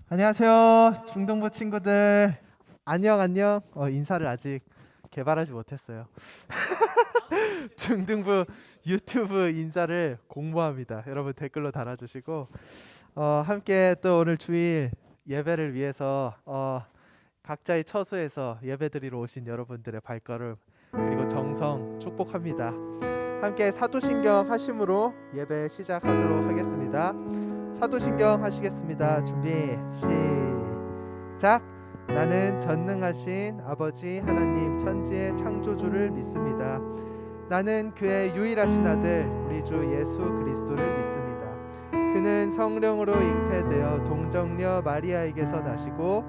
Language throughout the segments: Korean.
안녕하세요 중등부 친구들. 안녕. 인사를 아직 개발하지 못했어요. 중등부 유튜브 인사를 공모합니다. 여러분 댓글로 달아주시고 함께 또 오늘 주일 예배를 위해서 각자의 처소에서 예배드리러 오신 여러분들의 발걸음 그리고 정성 축복합니다. 함께 사도신경 하심으로 예배 시작하도록 하겠습니다. 사도신경 하시겠습니다. 준비 시작. 나는 전능하신 아버지 하나님 천지의 창조주를 믿습니다. 나는 그의 유일하신 아들 우리 주 예수 그리스도를 믿습니다. 그는 성령으로 잉태되어 동정녀 마리아에게서 나시고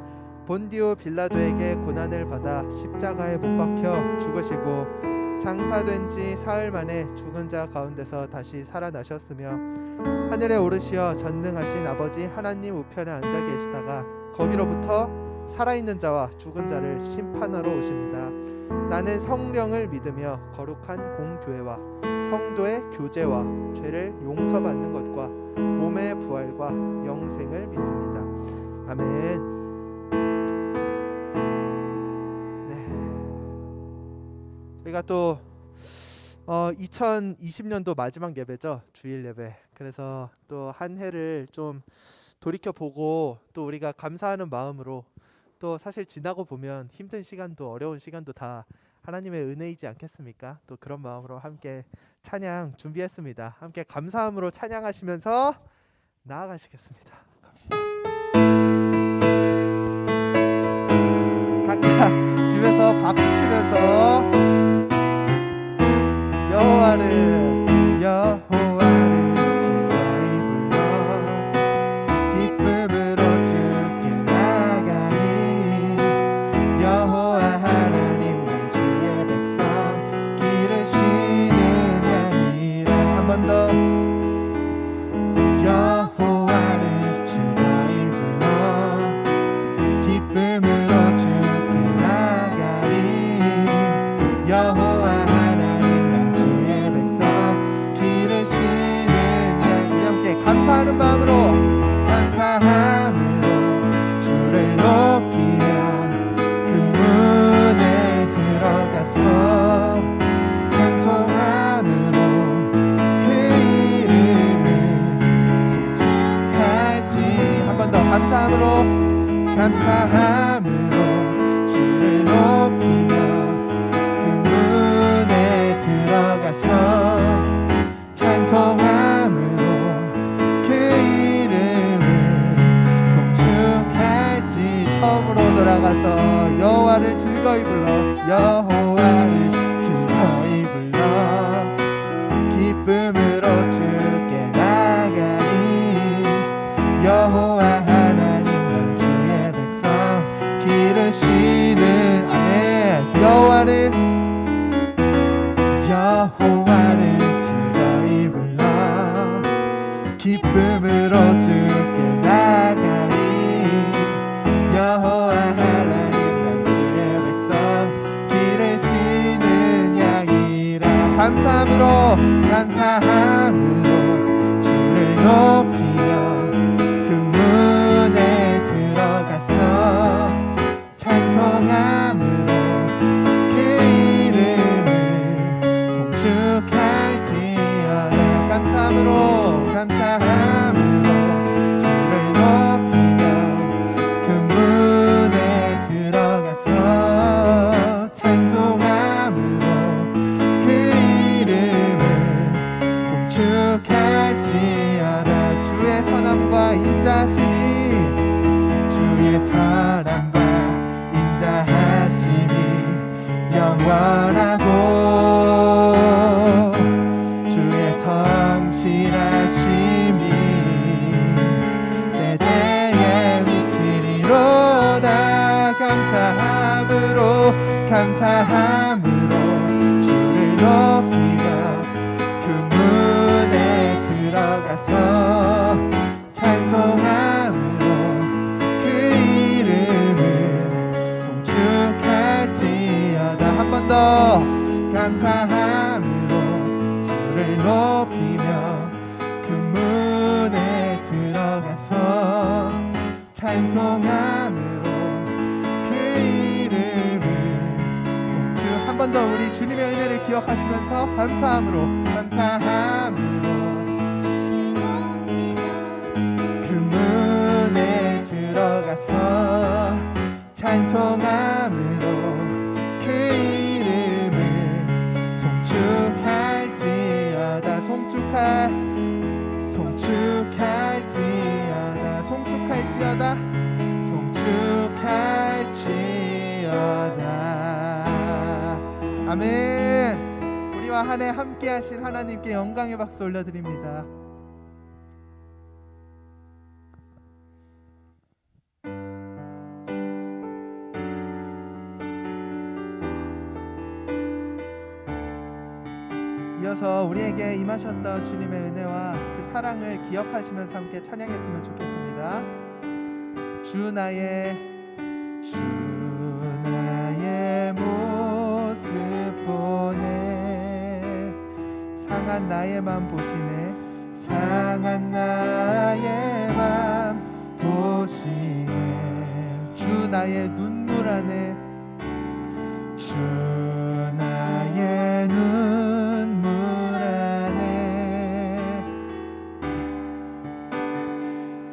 본디오 빌라도에게 고난을 받아 십자가에 못 박혀 죽으시고 장사된 지 사흘 만에 죽은 자 가운데서 다시 살아나셨으며 하늘에 오르시어 전능하신 아버지 하나님 우편에 앉아 계시다가 거기로부터 살아있는 자와 죽은 자를 심판하러 오십니다. 나는 성령을 믿으며 거룩한 공교회와 성도의 교제와 죄를 용서받는 것과 몸의 부활과 영생을 믿습니다. 아멘. 저희가 또 2020년도 마지막 예배죠. 주일 예배. 그래서 또 한 해를 좀 돌이켜보고 또 우리가 감사하는 마음으로 또 사실 지나고 보면 힘든 시간도 어려운 시간도 다 하나님의 은혜이지 않겠습니까? 또 그런 마음으로 함께 찬양 준비했습니다. 함께 감사함으로 찬양하시면서 나아가시겠습니다. 갑시다. 각자 집에서 박수 치면서 여호와를 즐거이 불러 기쁨으로 주께 나가니 여호와 하나님 난 주의 백성 길을 신으려니라. 한 번 더. 여호와를 즐거이 불러 기쁨으로 주께 나가니 여호와 감사하는 마음으로 주를 높이며 그 문에 들어가서 감사함으로 주를 높이며 그 문에 들어가서 찬송함으로 그 이름을 송축할지. 처음으로 돌아가서 여호와를 즐거이 불러, 여호와를 즐거이 불러 기쁨으로 주께 나가리. 여호와 하나님 넌 주의 백성 기르시는 아멘. 여호와를 즐거이 불러 기쁨으로 주께 나가리. 여호와 하나님 넌 주의 백성 기르시는 양이라. 감사함으로 주를 높이며 그 문에 들어가서 찬송함으로 그 이름을 송축할지어다. 감사함으로 주를 높이며 그 문에 들어가서 찬송함으로 그 이름을 송축할지어다. 주의 선함과 인자하심이 영원하고 주의 성실하심이 대대에 미치리로다. 감사함으로 주를 높이며 그 문에 들어가서 찬송함으로 그 이름을 송축할지어다. 한 번 더 감사함으로 주를 높이며 그 문에 들어가서 찬송함으로 그 이름을 송축. 한 번 더 우리 주님의 은혜를 기억하시면서 감사함으로 주를 높이며 그 문에 들어가서 찬송함으로 그 이름을 송축할지어다. 송축할지어다. 아멘. 우리와 한 해 함께 하신 하나님께 영광의 박수 올려드립니다. 이어서 우리에게 임하셨던 주님의 은혜와 그 사랑을 기억하시면서 함께 찬양했으면 좋겠습니다. 주 나의 모습 보네. 상한 나의 맘 보시네. 상한 나의 맘 보시네. 주 나의 눈물 안에 주 나의 눈물 안에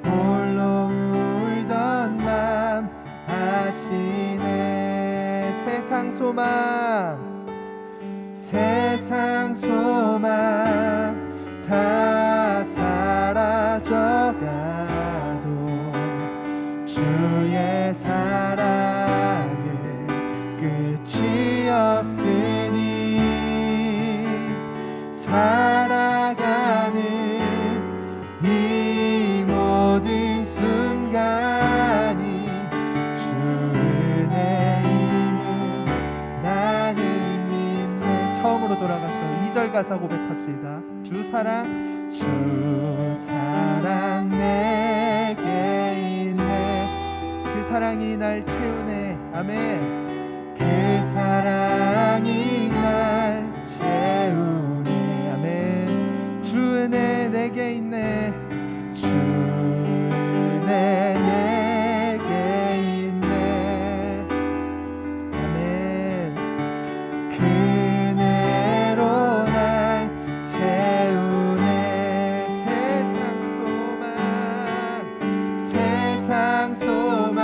홀로 울던 맘 아시네. 세상 소망 다 사라져가도 주의 사랑은 끝이 없으니 살아가는 이 모든 순간이 주 은혜임을 나는 믿네. 처음으로 돌아가서 2절 가사 고백합시다. 주 사랑 내게 있네. 그 사랑이 날 채우네. 아멘. 그 사랑이 날 채우네. 아멘. 주 은혜 내게 있네. 주 은혜 내게 있네. 아멘. 그 은혜로 날 세우네. 세상 소망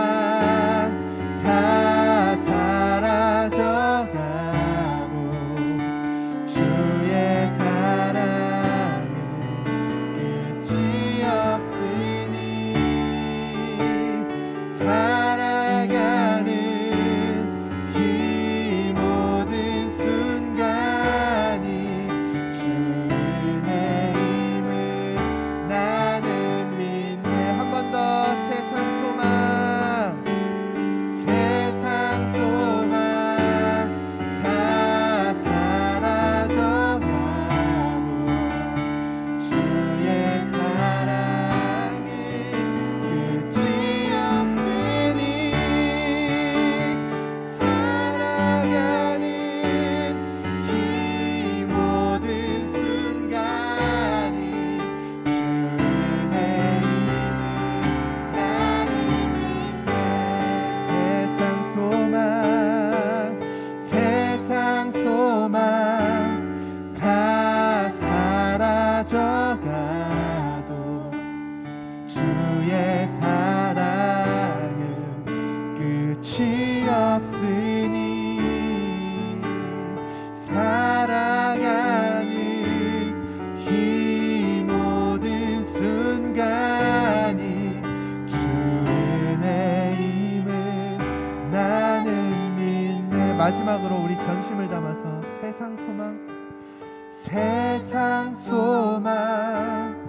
세상 소망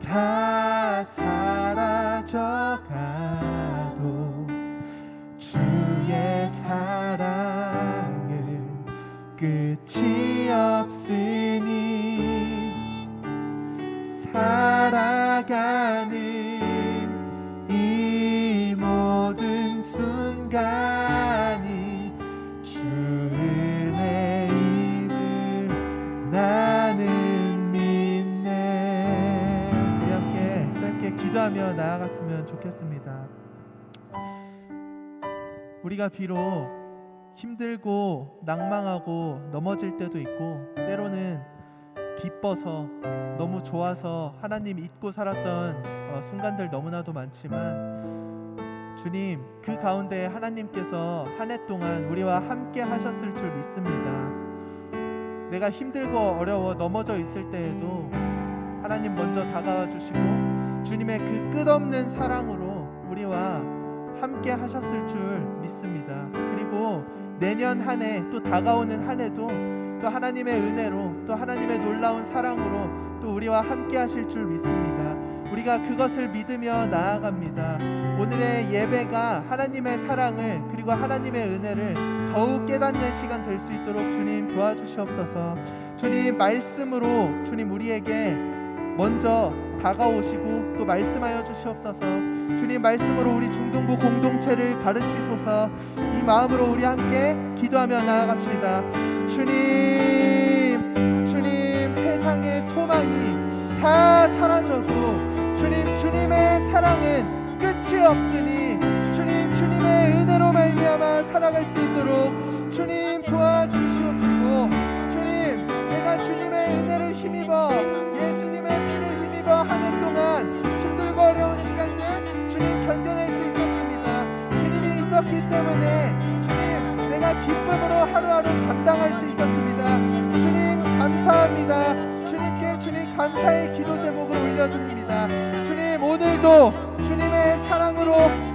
다 사라져가도 주의 사랑은 끝이 없으니 살아가는 이 모든 순간이 주 은혜임을 나는 믿네. 우리 함께 짧게 기도하며 나아갔으면 좋겠습니다. 우리가 비록 힘들고 낭망하고 넘어질 때도 있고, 때로는 기뻐서 너무 좋아서 하나님 잊고 살았던 순간들 너무나도 많지만, 주님 그 가운데 하나님께서 한 해 동안 우리와 함께 하셨을 줄 믿습니다. 내가 힘들고 어려워 넘어져 있을 때에도 하나님 먼저 다가와 주시고 주님의 그 끝없는 사랑으로 우리와 함께 하셨을 줄 믿습니다. 그리고 내년 한 해, 또 다가오는 한 해도 또 하나님의 은혜로, 또 하나님의 놀라운 사랑으로 또 우리와 함께 하실 줄 믿습니다. 우리가 그것을 믿으며 나아갑니다. 오늘의 예배가 하나님의 사랑을, 그리고 하나님의 은혜를 더욱 깨닫는 시간 될 수 있도록 주님 도와주시옵소서. 주님 말씀으로 주님 우리에게 먼저 다가오시고 또 말씀하여 주시옵소서. 주님 말씀으로 우리 중동부 공동체를 가르치소서. 이 마음으로 우리 함께 기도하며 나아갑시다. 주님 세상의 소망이 다 사라져도 주님의 사랑은 끝이 없으니 주님의 은혜로 말미암아 살아갈 수 있도록 주님 도와주시옵시고, 주님 내가 주님의 은혜를 힘입어 예수님의 피를 힘입어 한 해 동안 힘들고 어려운 시간들 주님 견뎌낼 수 있었습니다. 주님이 있었기 때문에 주님 내가 기쁨으로 하루하루 감당할 수 있었습니다. 주님 감사합니다. 주님께 주님 감사의 기도 제목을 올려드립니다. 주님 오늘도 주님의 사랑으로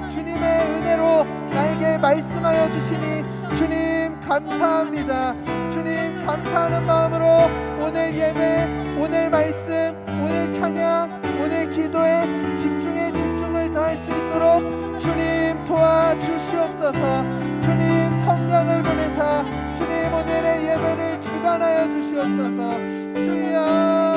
주님의 은혜로 나에게 말씀하여 주시니 주님 감사합니다. 주님 감사하는 마음으로 오늘 예배, 오늘 말씀, 오늘 찬양, 오늘 기도에 집중을 더할 수 있도록 주님 도와주시옵소서. 주님 성령을 보내사 주님 오늘의 예배를 주관하여 주시옵소서. 주여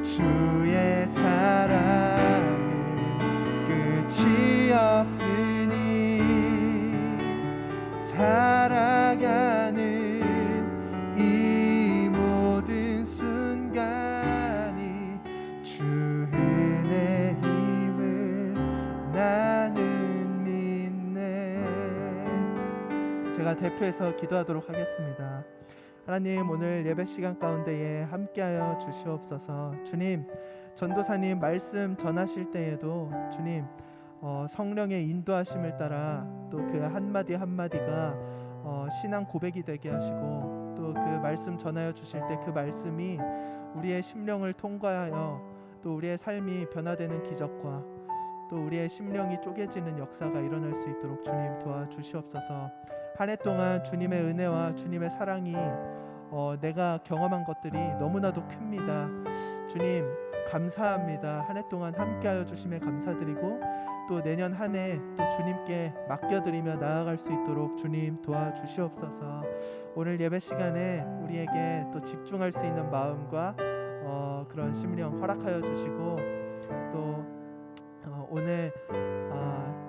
주의 사랑은 끝이 없으니 살아가는 이 모든 순간이 주 은혜 힘을 나는 믿네. 제가 대표해서 기도하도록 하겠습니다. 하나님 오늘 예배 시간 가운데에 함께하여 주시옵소서. 주님 전도사님 말씀 전하실 때에도 주님 성령의 인도하심을 따라 또 그 한마디 한마디가 신앙 고백이 되게 하시고, 또 그 말씀 전하여 주실 때 그 말씀이 우리의 심령을 통과하여 또 우리의 삶이 변화되는 기적과 또 우리의 심령이 쪼개지는 역사가 일어날 수 있도록 주님 도와주시옵소서. 한 해 동안 주님의 은혜와 주님의 사랑이 내가 경험한 것들이 너무나도 큽니다. 주님 감사합니다. 한 해 동안 함께하여 주심에 감사드리고, 또 내년 한 해 또 주님께 맡겨드리며 나아갈 수 있도록 주님 도와주시옵소서. 오늘 예배 시간에 우리에게 또 집중할 수 있는 마음과 그런 심령 허락하여 주시고, 또 오늘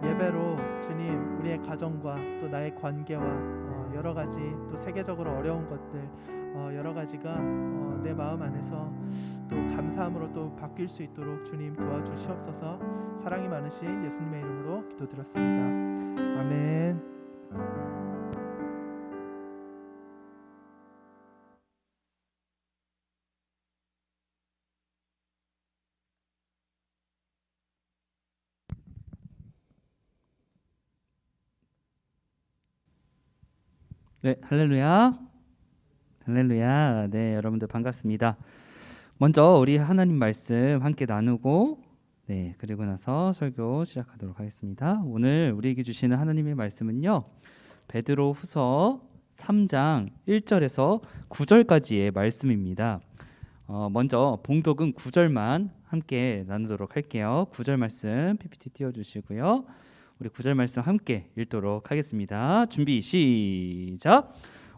예배로 주님 우리의 가정과 또 나의 관계와 여러 가지 또 세계적으로 어려운 것들 여러 가지가 내 마음 안에서 또 감사함으로 또 바뀔 수 있도록 주님 도와주시옵소서. 사랑이 많으신 예수님의 이름으로 기도드렸습니다. 아멘. 네, 할렐루야. 할렐루야. 네, 여러분들 반갑습니다. 먼저 우리 하나님 말씀 함께 나누고 그리고 나서 설교 시작하도록 하겠습니다. 오늘 우리에게 주시는 하나님의 말씀은요. 베드로후서 3장 1절에서 9절까지의 말씀입니다. 먼저 봉독은 9절만 함께 나누도록 할게요. 9절 말씀 PPT 띄워주시고요. 우리 9절 말씀 함께 읽도록 하겠습니다. 준비 시작.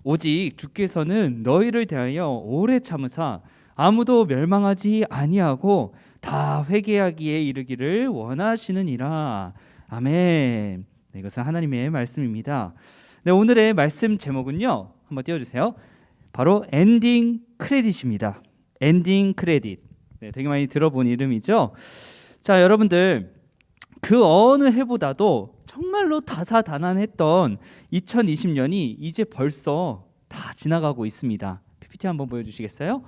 오직 주께서는 너희를 대하여 오래 참으사 아무도 멸망하지 아니하고 다 회개하기에 이르기를 원하시느니라. 아멘. 네, 이것은 하나님의 말씀입니다. 네, 오늘의 말씀 제목은요. 한번 띄워주세요. 바로 엔딩 크레딧입니다. 엔딩 크레딧. 네, 되게 많이 들어본 이름이죠. 자, 여러분들 그 어느 해보다도 정말로 다사다난했던 2020년이 이제 벌써 다 지나가고 있습니다. PPT 한번 보여주시겠어요?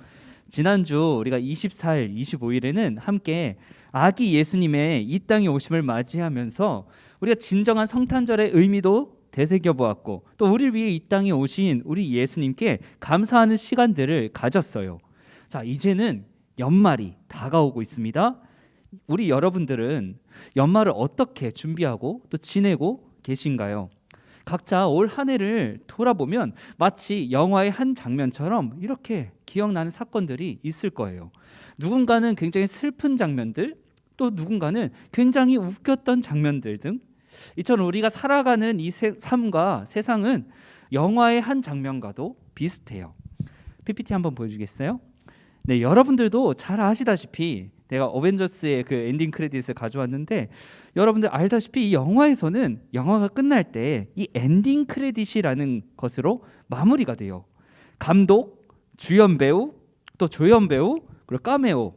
지난주 우리가 24일, 25일에는 함께 아기 예수님의 이 땅에 오심을 맞이하면서 우리가 진정한 성탄절의 의미도 되새겨보았고 또 우리를 위해 이 땅에 오신 우리 예수님께 감사하는 시간들을 가졌어요. 자, 이제는 연말이 다가오고 있습니다. 우리 여러분들은 연말을 어떻게 준비하고 또 지내고 계신가요? 각자 올 한 해를 돌아보면 마치 영화의 한 장면처럼 이렇게 기억나는 사건들이 있을 거예요. 누군가는 굉장히 슬픈 장면들, 또 누군가는 굉장히 웃겼던 장면들 등 이처럼 우리가 살아가는 이 삶과 세상은 영화의 한 장면과도 비슷해요. PPT 한번 보여주겠어요? 네, 여러분들도 잘 아시다시피 내가 어벤져스의 그 엔딩 크레딧을 가져왔는데 여러분들 알다시피 이 영화에서는 영화가 끝날 때 이 엔딩 크레딧이라는 것으로 마무리가 돼요. 감독, 주연 배우, 또 조연 배우, 그리고 카메오,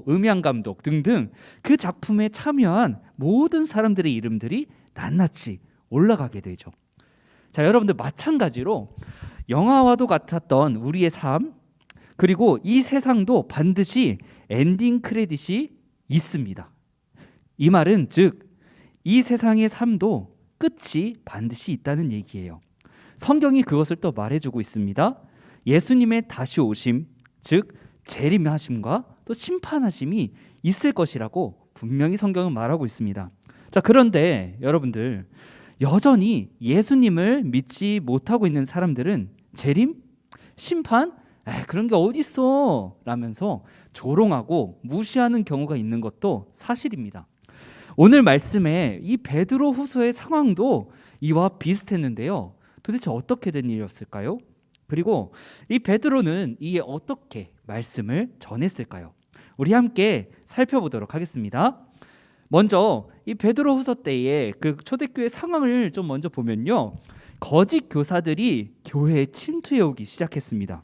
음향 감독 등등 그 작품에 참여한 모든 사람들의 이름들이 낱낱이 올라가게 되죠. 자, 여러분들 마찬가지로 영화와도 같았던 우리의 삶 그리고 이 세상도 반드시 엔딩 크레딧이 있습니다. 이 말은 즉 이 세상의 삶도 끝이 반드시 있다는 얘기예요. 성경이 그것을 또 말해주고 있습니다. 예수님의 다시 오심, 즉 재림하심과 또 심판하심이 있을 것이라고 분명히 성경은 말하고 있습니다. 자, 그런데 여러분들 여전히 예수님을 믿지 못하고 있는 사람들은 재림? 심판? 그런 게 어딨어? 라면서 조롱하고 무시하는 경우가 있는 것도 사실입니다. 오늘 말씀에 이 베드로 후서의 상황도 이와 비슷했는데요. 도대체 어떻게 된 일이었을까요? 그리고 이 베드로는 이에 어떻게 말씀을 전했을까요? 우리 함께 살펴보도록 하겠습니다. 먼저 이 베드로 후서 때의 그 초대교회 상황을 좀 먼저 보면요. 거짓 교사들이 교회에 침투해 오기 시작했습니다.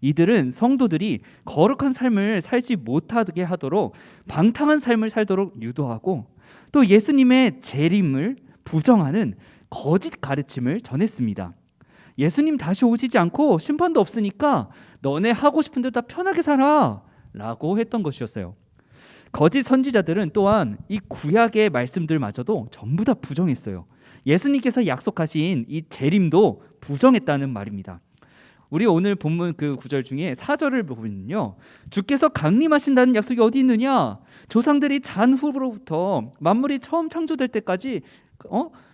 이들은 성도들이 거룩한 삶을 살지 못하게 하도록 방탕한 삶을 살도록 유도하고 또 예수님의 재림을 부정하는 거짓 가르침을 전했습니다. 예수님 다시 오시지 않고 심판도 없으니까 너네 하고 싶은 대로 다 편하게 살아 라고 했던 것이었어요. 거짓 선지자들은 또한 이 구약의 말씀들마저도 전부 다 부정했어요. 예수님께서 약속하신 이 재림도 부정했다는 말입니다. 우리 오늘 본문 그 구절 중에 4절을 보면요, 주께서 강림하신다는 약속이 어디 있느냐? 조상들이 잔 후로부터 만물이 처음 창조될 때까지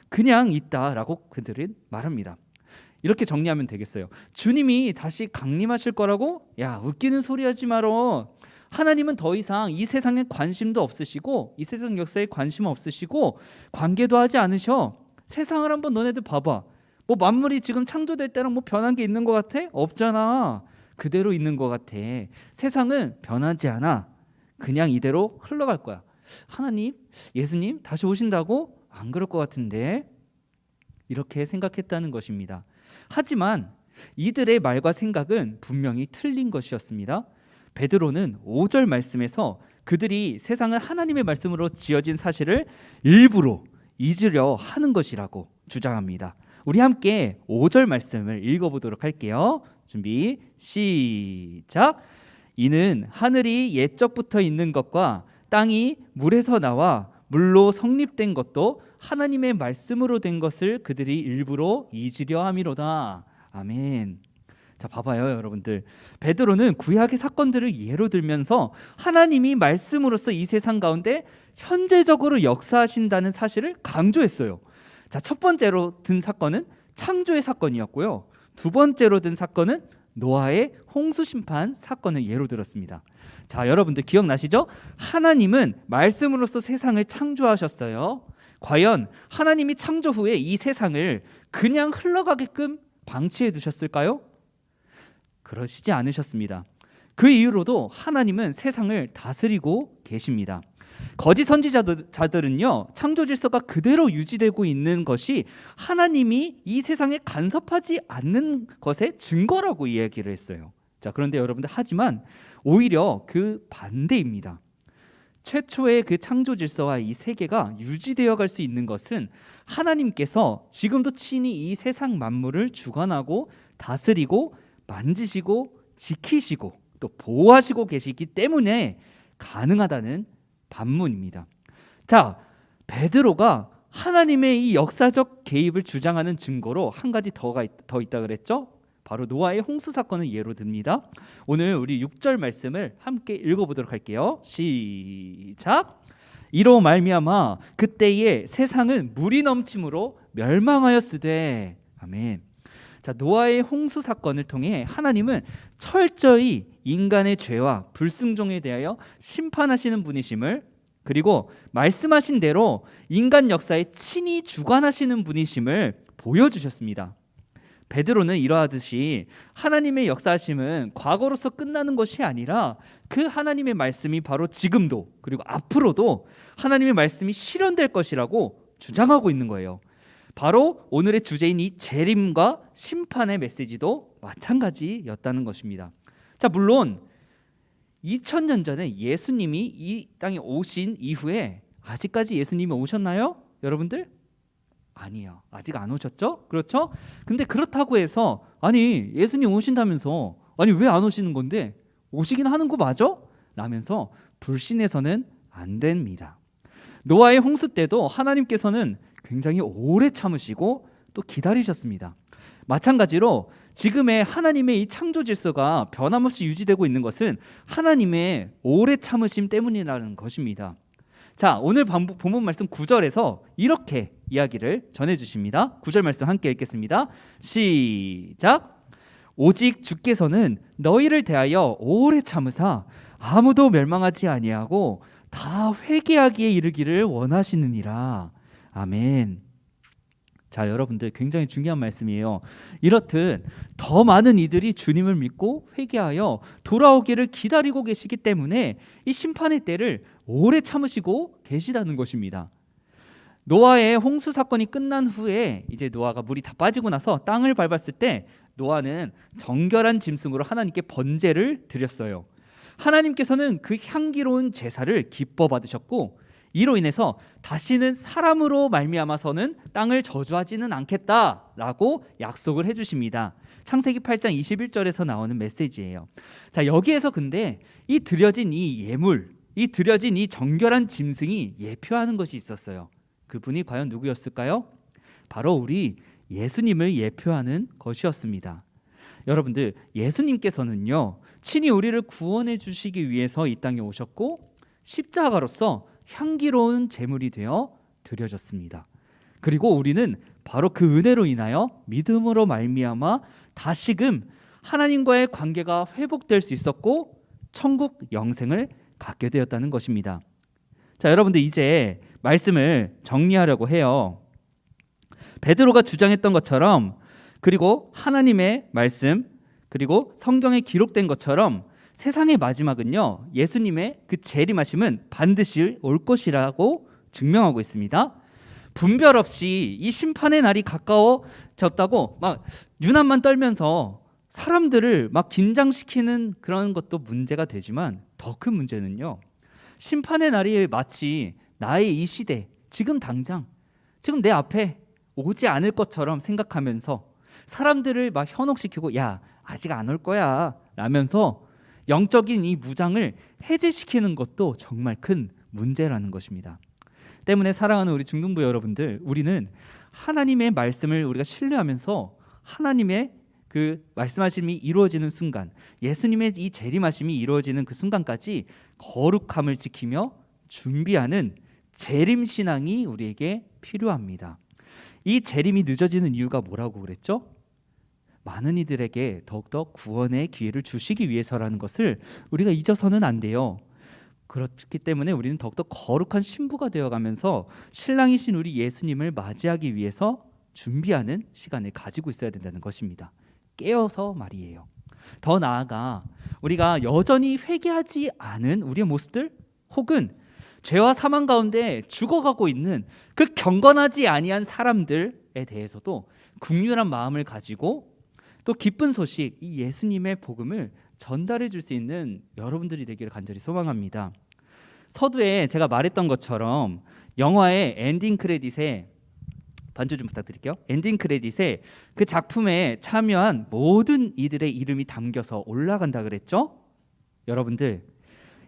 그냥 있다라고 그들은 말합니다. 이렇게 정리하면 되겠어요. 주님이 다시 강림하실 거라고? 야, 웃기는 소리 하지 말어. 하나님은 더 이상 이 세상에 관심도 없으시고 이 세상 역사에 관심 없으시고 관계도 하지 않으셔. 세상을 한번 너네들 봐봐. 만물이 지금 창조될 때랑 변한 게 있는 것 같아? 없잖아. 그대로 있는 것 같아. 세상은 변하지 않아. 그냥 이대로 흘러갈 거야. 하나님, 예수님 다시 오신다고? 안 그럴 것 같은데. 이렇게 생각했다는 것입니다. 하지만 이들의 말과 생각은 분명히 틀린 것이었습니다. 베드로는 5절 말씀에서 그들이 세상을 하나님의 말씀으로 지어진 사실을 일부러 잊으려 하는 것이라고 주장합니다. 우리 함께 5절 말씀을 읽어보도록 할게요. 준비 시작. 이는 하늘이 옛적부터 있는 것과 땅이 물에서 나와 물로 성립된 것도 하나님의 말씀으로 된 것을 그들이 일부러 잊으려 함이로다. 아멘. 자, 봐봐요, 여러분들. 베드로는 구약의 사건들을 예로 들면서 하나님이 말씀으로써 이 세상 가운데 현재적으로 역사하신다는 사실을 강조했어요. 자, 첫 번째로 든 사건은 창조의 사건이었고요. 두 번째로 든 사건은 노아의 홍수 심판 사건을 예로 들었습니다. 자, 여러분들 기억나시죠? 하나님은 말씀으로써 세상을 창조하셨어요. 과연 하나님이 창조 후에 이 세상을 그냥 흘러가게끔 방치해 두셨을까요? 그러시지 않으셨습니다. 그 이후로도 하나님은 세상을 다스리고 계십니다. 거짓 선지자들은요, 창조 질서가 그대로 유지되고 있는 것이 하나님이 이 세상에 간섭하지 않는 것의 증거라고 이야기를 했어요. 자, 그런데 여러분들, 하지만 오히려 그 반대입니다. 최초의 그 창조 질서와 이 세계가 유지되어 갈 수 있는 것은 하나님께서 지금도 친히 이 세상 만물을 주관하고 다스리고 만지시고 지키시고 또 보호하시고 계시기 때문에 가능하다는 반문입니다. 자, 베드로가 하나님의 이 역사적 개입을 주장하는 증거로 한 가지 더 있다 그랬죠? 바로 노아의 홍수 사건을 예로 듭니다. 오늘 우리 6절 말씀을 함께 읽어보도록 할게요. 시작. 이로 말미암아 그때에 세상은 물이 넘침으로 멸망하였으되. 아멘. 자, 노아의 홍수 사건을 통해 하나님은 철저히 인간의 죄와 불순종에 대하여 심판하시는 분이심을, 그리고 말씀하신 대로 인간 역사에 친히 주관하시는 분이심을 보여주셨습니다. 베드로는 이러하듯이 하나님의 역사하심은 과거로서 끝나는 것이 아니라 그 하나님의 말씀이 바로 지금도 그리고 앞으로도 하나님의 말씀이 실현될 것이라고 주장하고 있는 거예요. 바로 오늘의 주제인 이 재림과 심판의 메시지도 마찬가지였다는 것입니다. 자, 물론 2000년 전에 예수님이 이 땅에 오신 이후에 아직까지 예수님이 오셨나요? 여러분들? 아니요. 아직 안 오셨죠? 그렇죠? 근데 그렇다고 해서 아니 예수님 오신다면서 아니 왜 안 오시는 건데 오시긴 하는 거 맞아? 라면서 불신해서는 안 됩니다. 노아의 홍수 때도 하나님께서는 굉장히 오래 참으시고 또 기다리셨습니다. 마찬가지로 지금의 하나님의 이 창조 질서가 변함없이 유지되고 있는 것은 하나님의 오래 참으심 때문이라는 것입니다. 자, 오늘 본문 말씀 9절에서 이렇게 이야기를 전해주십니다. 9절 말씀 함께 읽겠습니다. 시작. 오직 주께서는 너희를 대하여 오래 참으사 아무도 멸망하지 아니하고 다 회개하기에 이르기를 원하시느니라. 아멘. 자, 여러분들 굉장히 중요한 말씀이에요. 이렇듯 더 많은 이들이 주님을 믿고 회개하여 돌아오기를 기다리고 계시기 때문에 이 심판의 때를 오래 참으시고 계시다는 것입니다. 노아의 홍수 사건이 끝난 후에 이제 노아가 물이 다 빠지고 나서 땅을 밟았을 때 노아는 정결한 짐승으로 하나님께 번제를 드렸어요. 하나님께서는 그 향기로운 제사를 기뻐 받으셨고 이로 인해서 다시는 사람으로 말미암아서는 땅을 저주하지는 않겠다라고 약속을 해주십니다. 창세기 8장 21절에서 나오는 메시지예요. 자, 여기에서 근데 이 드려진 이 예물, 이 드려진 이 정결한 짐승이 예표하는 것이 있었어요. 그분이 과연 누구였을까요? 바로 우리 예수님을 예표하는 것이었습니다. 여러분들, 예수님께서는요 친히 우리를 구원해 주시기 위해서 이 땅에 오셨고 십자가로서 향기로운 제물이 되어 드려졌습니다. 그리고 우리는 바로 그 은혜로 인하여 믿음으로 말미암아 다시금 하나님과의 관계가 회복될 수 있었고 천국 영생을 갖게 되었다는 것입니다. 자, 여러분들 이제 말씀을 정리하려고 해요. 베드로가 주장했던 것처럼 그리고 하나님의 말씀 그리고 성경에 기록된 것처럼 세상의 마지막은요 예수님의 그 재림하심은 반드시 올 것이라고 증명하고 있습니다. 분별 없이 이 심판의 날이 가까워졌다고 막 유난만 떨면서 사람들을 막 긴장시키는 그런 것도 문제가 되지만 더 큰 문제는요, 심판의 날이 마치 나의 이 시대, 지금 당장, 지금 내 앞에 오지 않을 것처럼 생각하면서 사람들을 막 현혹시키고, 야 아직 안 올 거야 라면서 영적인 이 무장을 해제시키는 것도 정말 큰 문제라는 것입니다. 때문에 사랑하는 우리 중등부 여러분들, 우리는 하나님의 말씀을 우리가 신뢰하면서 하나님의 그 말씀하심이 이루어지는 순간, 예수님의 이 재림하심이 이루어지는 그 순간까지 거룩함을 지키며 준비하는 재림 신앙이 우리에게 필요합니다. 이 재림이 늦어지는 이유가 뭐라고 그랬죠? 많은 이들에게 더욱더 구원의 기회를 주시기 위해서라는 것을 우리가 잊어서는 안 돼요. 그렇기 때문에 우리는 더욱더 거룩한 신부가 되어가면서 신랑이신 우리 예수님을 맞이하기 위해서 준비하는 시간을 가지고 있어야 된다는 것입니다. 깨어서 말이에요. 더 나아가 우리가 여전히 회개하지 않은 우리의 모습들, 혹은 죄와 사망 가운데 죽어가고 있는 그 경건하지 아니한 사람들에 대해서도 긍휼한 마음을 가지고 또 기쁜 소식, 이 예수님의 복음을 전달해 줄 수 있는 여러분들이 되기를 간절히 소망합니다. 서두에 제가 말했던 것처럼 영화의 엔딩 크레딧에, 반주 좀 부탁드릴게요. 엔딩 크레딧에 그 작품에 참여한 모든 이들의 이름이 담겨서 올라간다 그랬죠? 여러분들,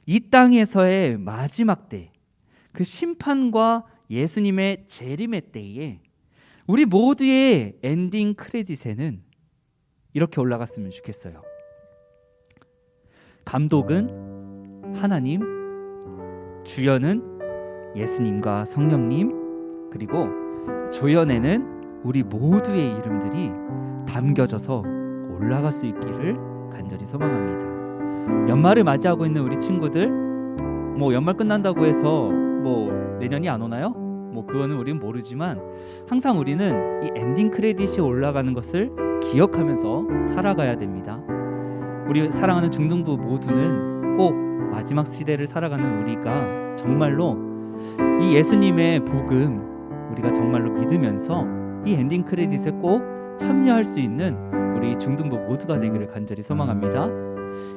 이 땅에서의 마지막 때, 그 심판과 예수님의 재림의 때에 우리 모두의 엔딩 크레딧에는 이렇게 올라갔으면 좋겠어요. 감독은 하나님, 주연은 예수님과 성령님, 그리고 조연에는 우리 모두의 이름들이 담겨져서 올라갈 수 있기를 간절히 소망합니다. 연말을 맞이하고 있는 우리 친구들, 뭐 연말 끝난다고 해서 뭐 내년이 안 오나요? 뭐 그거는 우리는 모르지만 항상 우리는 이 엔딩 크레딧이 올라가는 것을 기억하면서 살아가야 됩니다. 우리 사랑하는 중등부 모두는 꼭 마지막 시대를 살아가는 우리가 정말로 이 예수님의 복음 우리가 정말로 믿으면서 이 엔딩 크레딧에 꼭 참여할 수 있는 우리 중등부 모두가 되기를 간절히 소망합니다.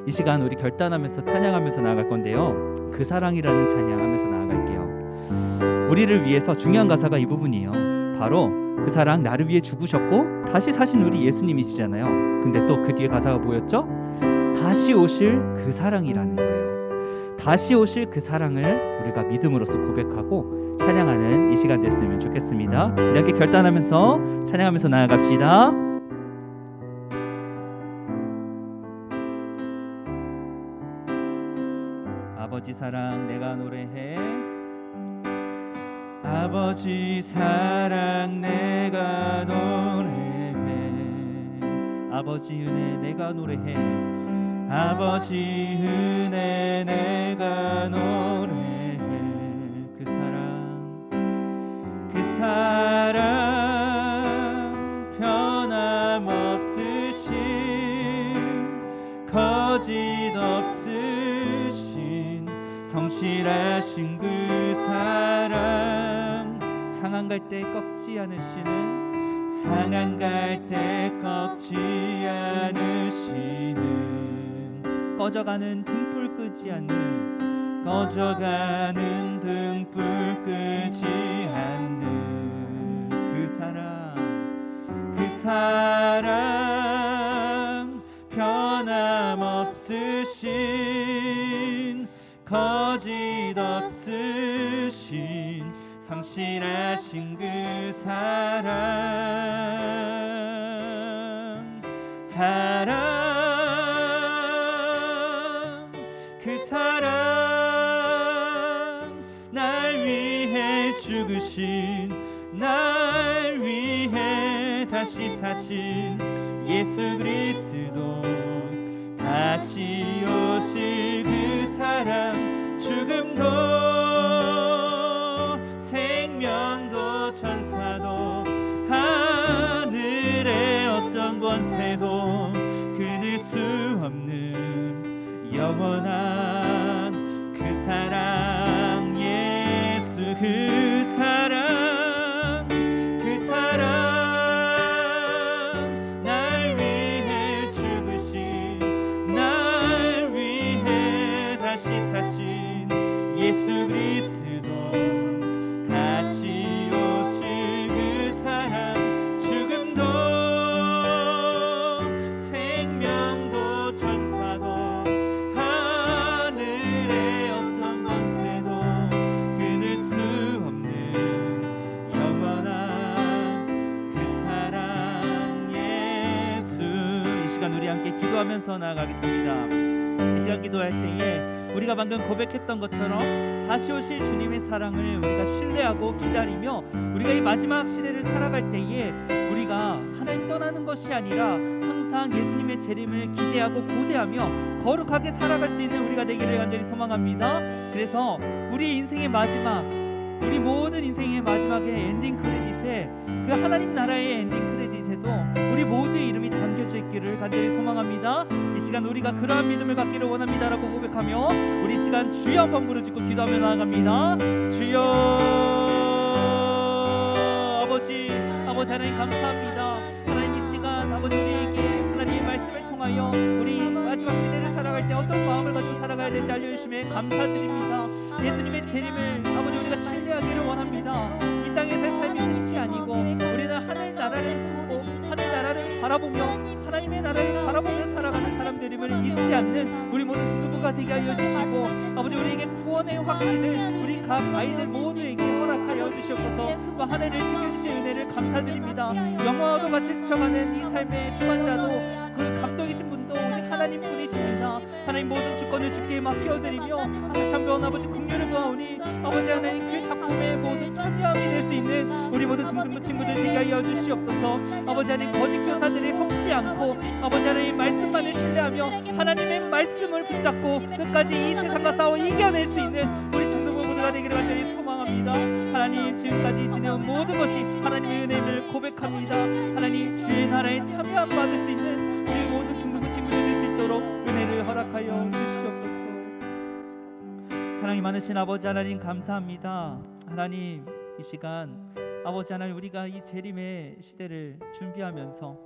이 시간 우리 결단하면서 찬양하면서 나아갈 건데요, 그 사랑이라는 찬양하면서 나아갈게요. 우리를 위해서 중요한 가사가 이 부분이에요. 바로 그 사랑, 나를 위해 죽으셨고 다시 사신 우리 예수님이시잖아요. 근데 또 그 뒤에 가사가 뭐였죠? 다시 오실 그 사랑이라는 거예요. 다시 오실 그 사랑을 우리가 믿음으로써 고백하고 찬양하는 이 시간 됐으면 좋겠습니다. 우리 함께 결단하면서 찬양하면서 나아갑시다. 아버지 사랑 내가 노래해, 아버지 사랑 내가 노래해, 아버지 은혜 내가 노래해, 아버지 은혜 내가 노래해. 그 사랑 변함없으신, 거짓 없으신, 성실하신 그 사랑, 상한 갈 때 꺾지 않으시는, 상한 갈 때 꺾지 않으시는, 꺼져가는 등불 끄지 않는, 꺼져가는 등불 끄지 않는 그 사랑 변함없으신, 거짓 없으신, 성실하신 그 사랑, 그 사랑, 날 위해 죽으신, 날 위해 다시 사신 예수 그리스도, 다시 오실 그 사랑, 죽음도 생명도 천사도 하늘의 어떤 권세도 끊을 수 없는 영원한 그 사랑, 예수 그 사랑, 기도하면서 나아가겠습니다. 이 시간 기도할 때에 우리가 방금 고백했던 것처럼 다시 오실 주님의 사랑을 우리가 신뢰하고 기다리며 우리가 이 마지막 시대를 살아갈 때에 우리가 하나님 떠나는 것이 아니라 항상 예수님의 재림을 기대하고 고대하며 거룩하게 살아갈 수 있는 우리가 되기를 간절히 소망합니다. 그래서 우리 인생의 마지막, 우리 모든 인생의 마지막에 엔딩 크레딧에 그 하나님 나라의 엔딩 크레딧에도 우리 모두의 이름이 담겨져 있기를 간절히 소망합니다. 이 시간 우리가 그러한 믿음을 갖기를 원합니다라고 고백하며 우리 시간 주여 한번 부르짖고 기도하며 나아갑니다. 주여 아버지 하나님 감사합니다. 하나님 이 시간 아버지 우리에게 하나님의 말씀을 통하여 우리 마지막 시대를 살아갈 때 어떤 마음을 가지고 살아가야 될지 알려주심에 감사드립니다. 예수님의 재림을 아버지 우리가 신뢰하기를 원합니다. 이 땅에서의 삶이 끝이 아니고 우리는 하늘 나라를 품고 하늘 나라를 바라보며 하나님의 나라를 바라보며 살아가는 사람들임을 잊지 않는 우리 모든 주부가 되게 하여 주시고 아버지 우리에게 구원의 확신을 우리 각 아이들 모두에게 허락하여 주시옵소서. 또 하늘을 지켜주신 은혜를 감사드립니다. 영화와도 같이 스쳐가는 이 삶의 주관자도 그 감독이신 분도 오직 하나님 뿐이십니다. 하나님 모든 주권을 주께 맡겨드리며 다시 한번 아버지 긍휼을 구하오니 아버지 하나님 그 작품의 모든 참여함이 될 수 있는 우리 모든 중등부 친구들 되게 하여 주시옵소서. 아버지 하나님 거짓 교사들이 속지 않고 아버지 하나님 말씀만을 신뢰하며 하나님의 말씀을 붙잡고 끝까지 이 세상과 싸워 이겨낼 수 있는 우리 중등부 모두가 되기를 간절히 소망합니다. 하나님 지금까지 지내온 모든 것이 하나님의 은혜를 고백합니다. 하나님 주의 나라에 참여함 받을 수 있는 우리 모든 중등부 친구들 될 수 있도록 은혜를 허락하여 주시옵소서. 사랑이 많으신 아버지 하나님 감사합니다. 하나님 이 시간 아버지 하나님 우리가 이 재림의 시대를 준비하면서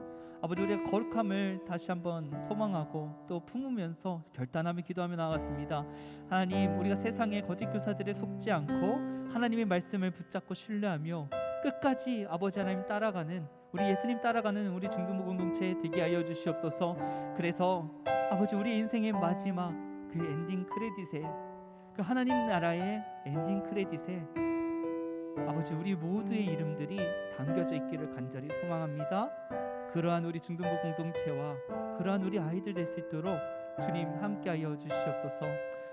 아버지 우리가 거룩함을 다시 한번 소망하고 또 품으면서 결단하며 기도하며 나아갔습니다. 하나님 우리가 세상의 거짓 교사들에 속지 않고 하나님의 말씀을 붙잡고 신뢰하며 끝까지 아버지 하나님 따라가는 우리 예수님 따라가는 우리 중등부 공동체 되게 하여 주시옵소서. 그래서 아버지 우리 인생의 마지막 그 엔딩 크레딧에 그 하나님 나라의 엔딩 크레딧에 아버지 우리 모두의 이름들이 담겨져 있기를 간절히 소망합니다. 그러한 우리 중등부 공동체와 그러한 우리 아이들 될 수 있도록 주님 함께하여 주시옵소서.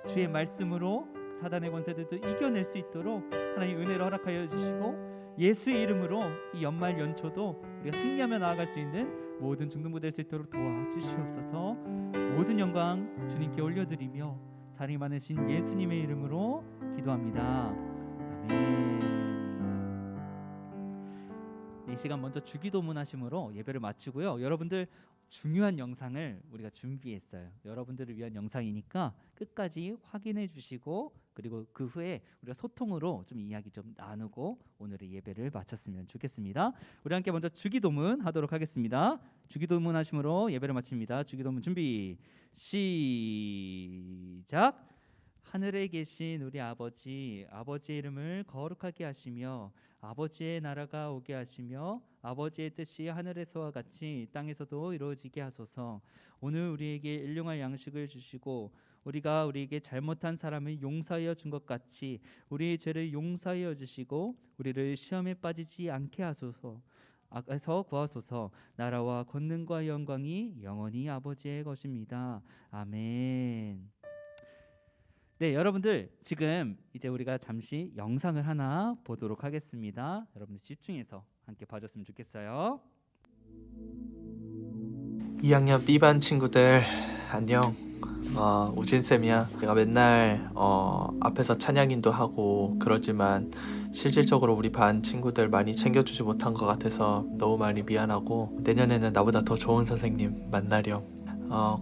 주의 말씀으로 사단의 권세들도 이겨낼 수 있도록 하나님 은혜를 허락하여 주시고 예수의 이름으로 이 연말 연초도 우리가 승리하며 나아갈 수 있는 모든 중등부 될 수 있도록 도와주시옵소서. 모든 영광 주님께 올려드리며 사랑이 많으신 예수님의 이름으로 기도합니다. 아멘. 이 시간 먼저 주기도문 하심으로 예배를 마치고요. 여러분들 중요한 영상을 우리가 준비했어요. 여러분들을 위한 영상이니까 끝까지 확인해 주시고 그리고 그 후에 우리가 소통으로 좀 이야기 좀 나누고 오늘의 예배를 마쳤으면 좋겠습니다. 우리 함께 먼저 주기도문 하도록 하겠습니다. 주기도문 하심으로 예배를 마칩니다. 주기도문 준비 시작. 하늘에 계신 우리 아버지, 아버지의 이름을 거룩하게 하시며 아버지의 나라가 오게 하시며 아버지의 뜻이 하늘에서와 같이 땅에서도 이루어지게 하소서. 오늘 우리에게 일용할 양식을 주시고 우리가 우리에게 잘못한 사람을 용서하여 준 것 같이 우리의 죄를 용서하여 주시고 우리를 시험에 빠지지 않게 하소서. 악에서 구하소서. 나라와 권능과 영광이 영원히 아버지의 것입니다. 아멘. 네, 여러분들 지금 이제 우리가 잠시 영상을 하나 보도록 하겠습니다. 여러분들 집중해서 함께 봐줬으면 좋겠어요. 2학년 B반 친구들 안녕. 우진쌤이야. 내가 맨날 앞에서 찬양인도 하고 그러지만 실질적으로 우리 반 친구들 많이 챙겨주지 못한 것 같아서 너무 많이 미안하고 내년에는 나보다 더 좋은 선생님 만나렴.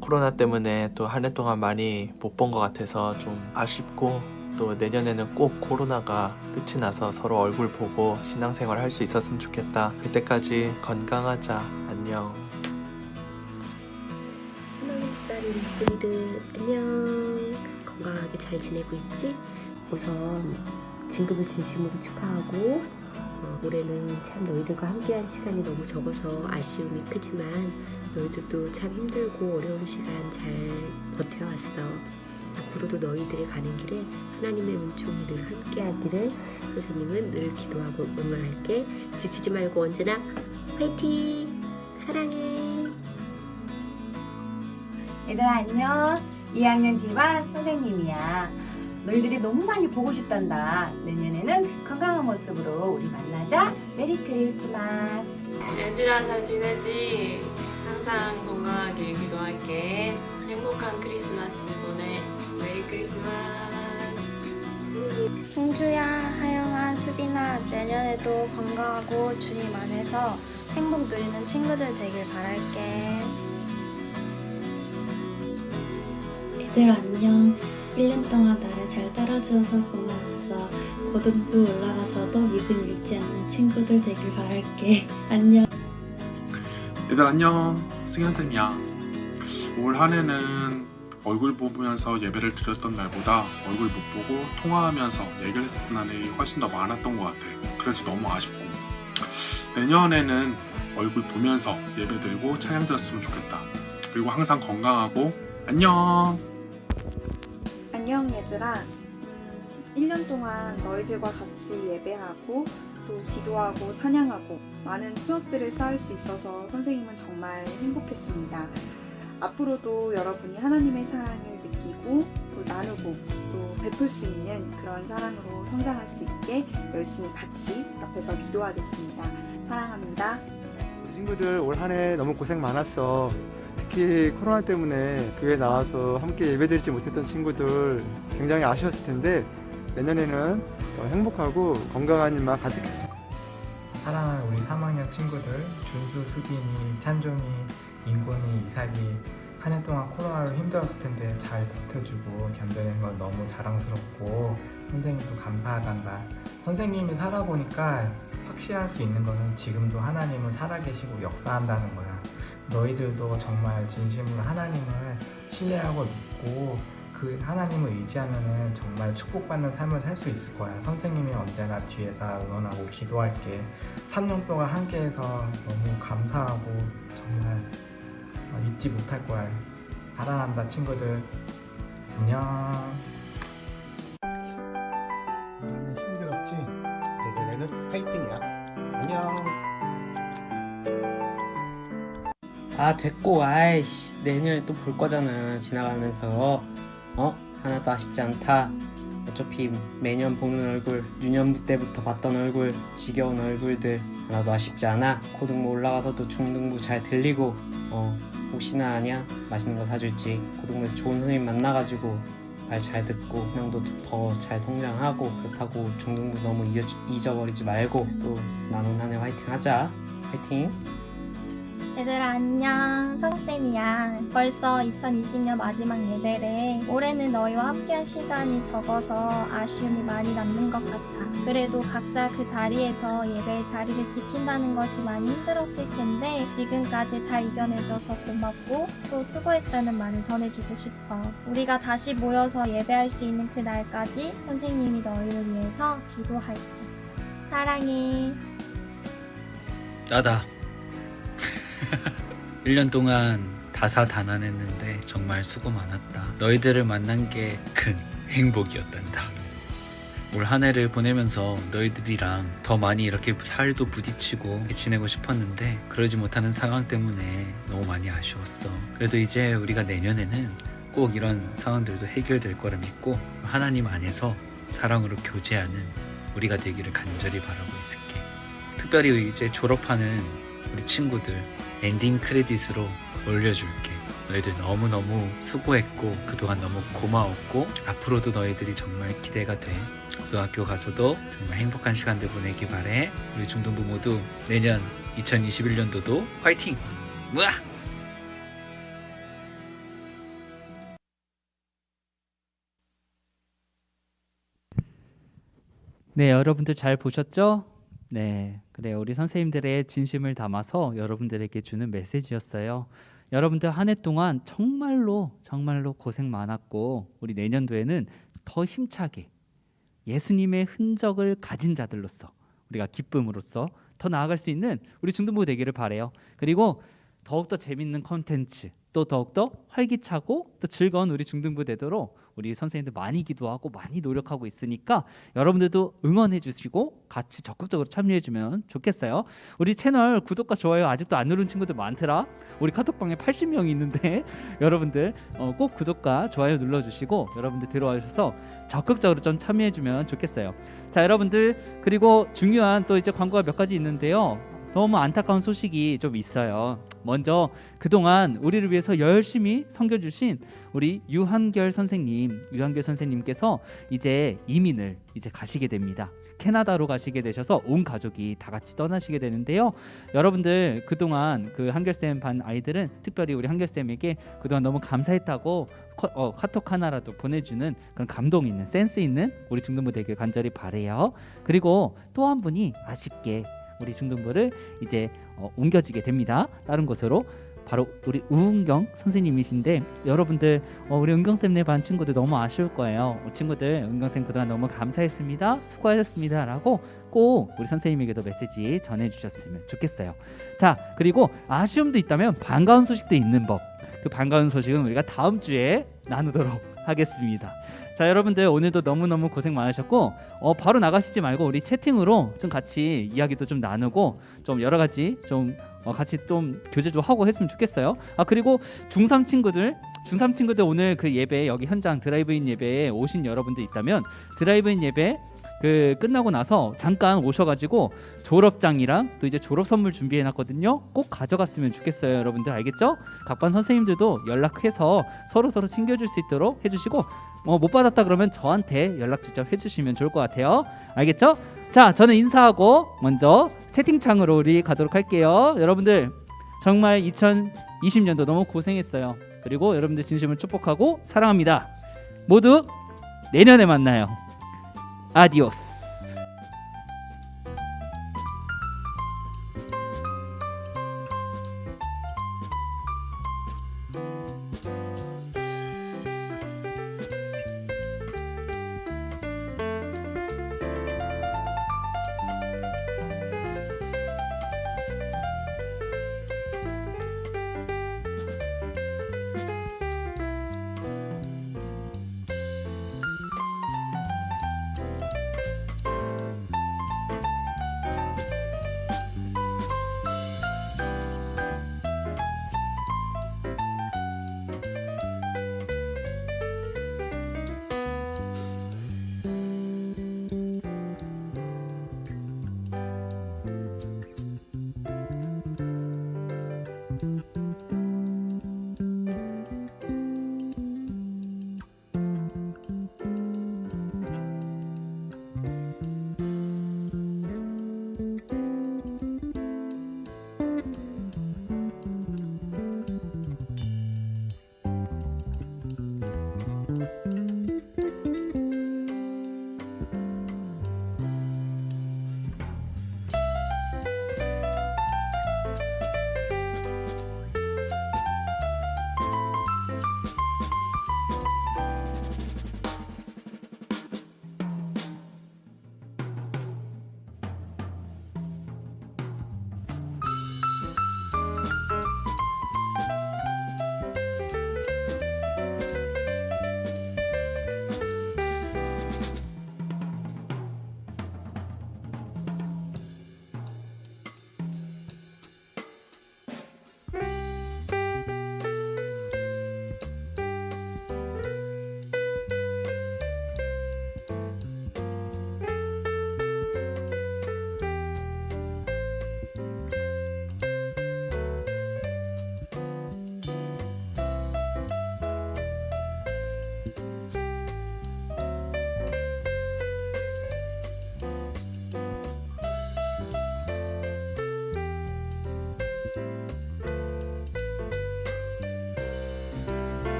코로나 때문에 또 한 해 동안 많이 못 본 것 같아서 좀 아쉽고 또 내년에는 꼭 코로나가 끝이 나서 서로 얼굴 보고 신앙생활 할 수 있었으면 좋겠다. 그때까지 건강하자. 안녕. 사랑하는 딸인 우리들 안녕. 건강하게 잘 지내고 있지? 우선 진급을 진심으로 축하하고 올해는 참 너희들과 함께한 시간이 너무 적어서 아쉬움이 크지만 너희들도 참 힘들고 어려운 시간 잘 버텨왔어. 앞으로도 너희들이 가는 길에 하나님의 은총이 늘 함께하기를 선생님은 늘 기도하고 응원할게. 지치지 말고 언제나 화이팅! 사랑해! 얘들아 안녕. 2학년 D반 선생님이야. 너희들이 너무 많이 보고 싶단다. 내년에는 건강한 모습으로 우리 만나자. 메리 크리스마스. 얘들아 잘 지내지? 항상 건강하게 기도할게. 행복한 크리스마스 보내. 메리 크리스마스. 승주야, 하영아, 수빈아, 내년에도 건강하고 주님 안에서 행복 누리는 친구들 되길 바랄게. 얘들 안녕. 1년 동안 나를 잘 따라주어서 고마웠어. 고등부 올라가서도 믿음 잃지 않는 친구들 되길 바랄게. 안녕. 얘들 안녕. 승현쌤이야. 올 한 해는 얼굴 보면서 예배를 드렸던 날보다 얼굴 못 보고 통화하면서 얘기를 했었던 날이 훨씬 더 많았던 것 같아. 그래서 너무 아쉽고, 내년에는 얼굴 보면서 예배 드리고 찬양 드렸으면 좋겠다. 그리고 항상 건강하고 안녕. 안녕 얘들아. 1년 동안 너희들과 같이 예배하고 또 기도하고 찬양하고 많은 추억들을 쌓을 수 있어서 선생님은 정말 행복했습니다. 앞으로도 여러분이 하나님의 사랑을 느끼고 또 나누고 또 베풀 수 있는 그런 사람으로 성장할 수 있게 열심히 같이 옆에서 기도하겠습니다. 사랑합니다. 친구들 올 한 해 너무 고생 많았어. 특히 코로나 때문에 교회 나와서 함께 예배드리지 못했던 친구들 굉장히 아쉬웠을 텐데 내년에는 행복하고 건강한 일만 가득했어. 사랑하는 우리 3학년 친구들 준수, 수빈이, 찬종이, 인권이, 이삭이 한 해 동안 코로나로 힘들었을 텐데 잘 버텨주고 견뎌낸 건 너무 자랑스럽고 선생님도 감사하단다. 선생님이 살아보니까 확실할 수 있는 거는 지금도 하나님은 살아계시고 역사한다는 거야. 너희들도 정말 진심으로 하나님을 신뢰하고 믿고 그 하나님을 의지하면 정말 축복받는 삶을 살 수 있을 거야. 선생님이 언제나 뒤에서 응원하고 기도할게. 3년 동안 함께해서 너무 감사하고 정말 잊지 못할 거야. 사랑한다 친구들. 안녕. 너는 힘들었지? 내년에는 파이팅이야. 안녕. 아 됐고, 아이씨 내년에 또 볼 거잖아. 지나가면서 하나도 아쉽지 않다. 어차피 매년 보는 얼굴, 유년부 때부터 봤던 얼굴, 지겨운 얼굴들 하나도 아쉽지 않아. 고등부 올라가서도 중등부 잘 들리고 혹시나 아냐 맛있는 거 사줄지. 고등부에서 좋은 선생님 만나가지고 말 잘 듣고 형도 더 잘 성장하고, 그렇다고 중등부 너무 잊어버리지 말고 또 남은 한 해 화이팅 하자. 화이팅. 얘들아 안녕, 성쌤이야. 벌써 2020년 마지막 예배래. 올해는 너희와 함께한 시간이 적어서 아쉬움이 많이 남는 것 같아. 그래도 각자 그 자리에서 예배의 자리를 지킨다는 것이 많이 힘들었을 텐데 지금까지 잘 이겨내줘서 고맙고 또 수고했다는 말을 전해주고 싶어. 우리가 다시 모여서 예배할 수 있는 그 날까지 선생님이 너희를 위해서 기도할게. 사랑해. 나다. 1년 동안 다사다난했는데 정말 수고 많았다. 너희들을 만난 게 큰 행복이었단다. 올 한 해를 보내면서 너희들이랑 더 많이 이렇게 살도 부딪히고 지내고 싶었는데 그러지 못하는 상황 때문에 너무 많이 아쉬웠어. 그래도 이제 우리가 내년에는 꼭 이런 상황들도 해결될 거라 믿고 하나님 안에서 사랑으로 교제하는 우리가 되기를 간절히 바라고 있을게. 특별히 이제 졸업하는 우리 친구들 엔딩 크레딧으로 올려줄게. 너희들 너무너무 수고했고 그동안 너무 고마웠고 앞으로도 너희들이 정말 기대가 돼. 고등학교 가서도 정말 행복한 시간들 보내기 바래. 우리 중등부 모두 내년 2021년도도 화이팅! 우와! 네, 여러분들 잘 보셨죠? 네, 그래요. 우리 선생님들의 진심을 담아서 여러분들에게 주는 메시지였어요. 여러분들 한 해 동안 정말로 고생 많았고 우리 내년도에는 더 힘차게 예수님의 흔적을 가진 자들로서 우리가 기쁨으로써 더 나아갈 수 있는 우리 중등부 되기를 바래요. 그리고 더욱더 재밌는 컨텐츠, 또 더욱더 활기차고 또 즐거운 우리 중등부 되도록 우리 선생님들 많이 기도하고 많이 노력하고 있으니까 여러분들도 응원해 주시고 같이 적극적으로 참여해 주면 좋겠어요. 우리 채널 구독과 좋아요 아직도 안 누른 친구들 많더라. 우리 카톡방에 80명이 있는데 여러분들 꼭 구독과 좋아요 눌러주시고 여러분들 들어와주셔서 적극적으로 좀 참여해 주면 좋겠어요. 자, 여러분들, 그리고 중요한 또 이제 광고가 몇 가지 있는데요. 너무 안타까운 소식이 좀 있어요. 먼저 그동안 우리를 위해서 열심히 섬겨주신 우리 유한결 선생님께서 이제 이민을 가시게 됩니다. 캐나다로 가시게 되셔서 온 가족이 다 같이 떠나시게 되는데요. 여러분들 그동안 그 한결쌤 반 아이들은 특별히 우리 한결쌤에게 그동안 너무 감사했다고 카톡 하나라도 보내주는 그런 감동 있는 센스 있는 우리 중등부 되길 간절히 바래요. 그리고 또 한 분이 아쉽게 우리 중등부를 이제 옮겨지게 됩니다. 다른 곳으로. 바로 우리 우은경 선생님이신데 여러분들 우리 은경쌤네 반 친구들 너무 아쉬울 거예요. 친구들 은경쌤 그동안 너무 감사했습니다. 수고하셨습니다 라고 꼭 우리 선생님에게도 메시지 전해주셨으면 좋겠어요. 자, 그리고 아쉬움도 있다면 반가운 소식도 있는 법. 그 반가운 소식은 우리가 다음 주에 나누도록 하겠습니다. 자, 여러분들 오늘도 너무너무 고생 많으셨고 바로 나가시지 말고 우리 채팅으로 좀 같이 이야기도 좀 나누고 좀 여러 가지 좀 같이 좀 교제 좀 하고 했으면 좋겠어요. 그리고 중3 친구들 오늘 그 예배 여기 현장 드라이브인 예배에 오신 여러분들 있다면 드라이브인 예배 그 끝나고 나서 잠깐 오셔가지고 졸업장이랑 또 이제 졸업 선물 준비해놨거든요. 꼭 가져갔으면 좋겠어요. 여러분들 알겠죠? 각반 선생님들도 연락해서 서로 챙겨줄 수 있도록 해주시고 못 받았다 그러면 저한테 연락 직접 해주시면 좋을 것 같아요. 알겠죠? 자, 저는 인사하고 먼저 채팅창으로 우리 가도록 할게요. 여러분들 정말 2020년도 너무 고생했어요. 그리고 여러분들 진심을 축복하고 사랑합니다. 모두 내년에 만나요. 아디오스.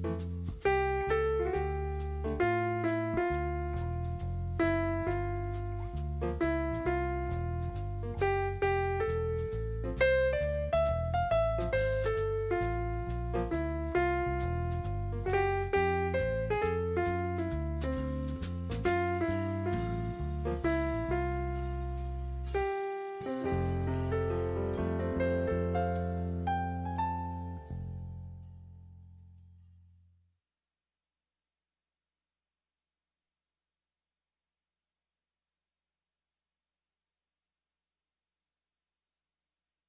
네.